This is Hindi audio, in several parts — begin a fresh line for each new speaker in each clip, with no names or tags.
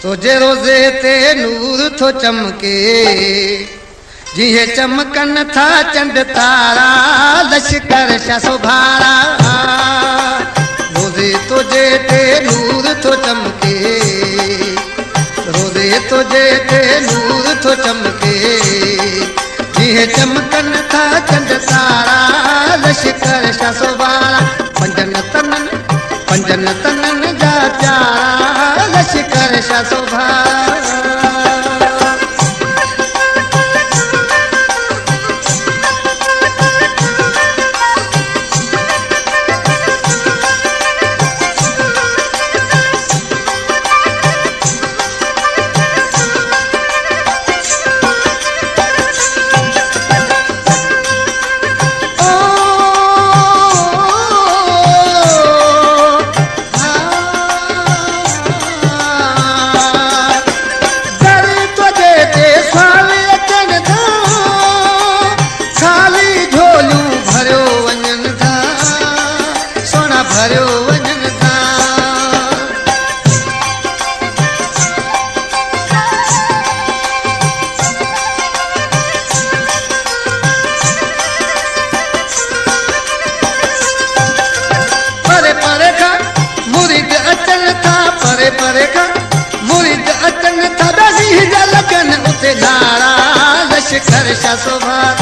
तुझे रोज़े ते नूर थो चमके जिहे चमकन था चंद तारा लश्कर शा सुभारा। रोज़े तुझे ते नूर थो चमके रोज़े तुझे ते नूर थो चमके जिहे चमकन था चंद तारा लश्कर शा सुभारा। पंजन तनन जा प्यारा लश्कर शा सुभारा। लश्कर शा सुभारा।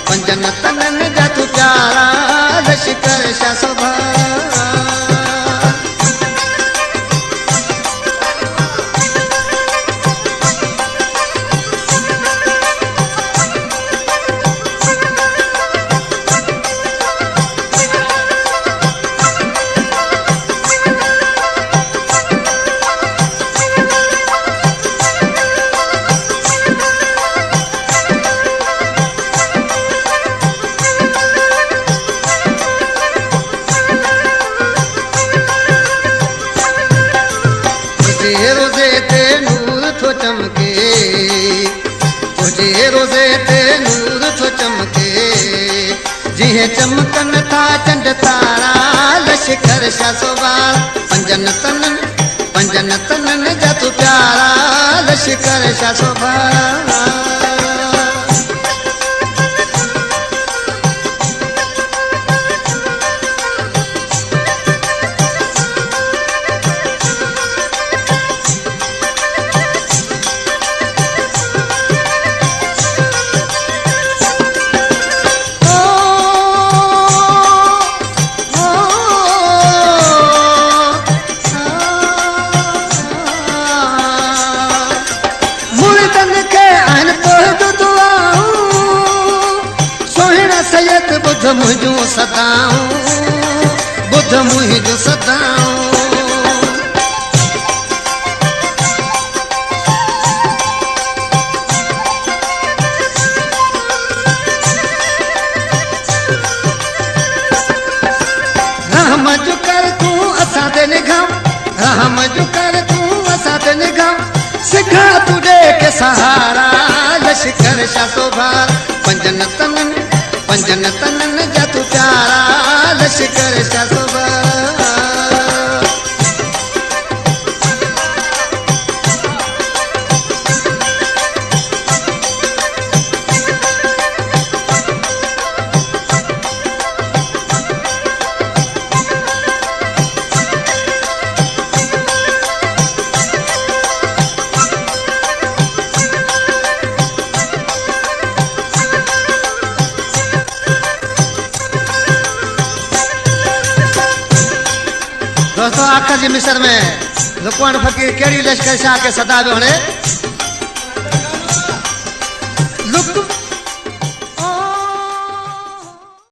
पंजन तनन जा तू प्यारा लश्कर शा सुभारा। रोज़े ते नूर थो चमके तुझे रोज़े ते नूर थो चमके जिहे चमकन था चंद तारा लश्कर शा सुभारा। पंजन तनन जा तू प्यारा लश्कर शा सुभारा। बुध मुझू सदाऊं बुध मुझू सदाऊं। रहम जो कर तू असां ते निगाह रहम जो कर तू असां ते निगाह सिखा तुझे के सहारा लश्कर शा सुभारा। पंजन तनन जा तू प्यारा लश्कर शा सुभारा। दोस्तों आखिर जी मिस्र में लुकमान फकीर केड़ी लश्कर शाह के सदा में होने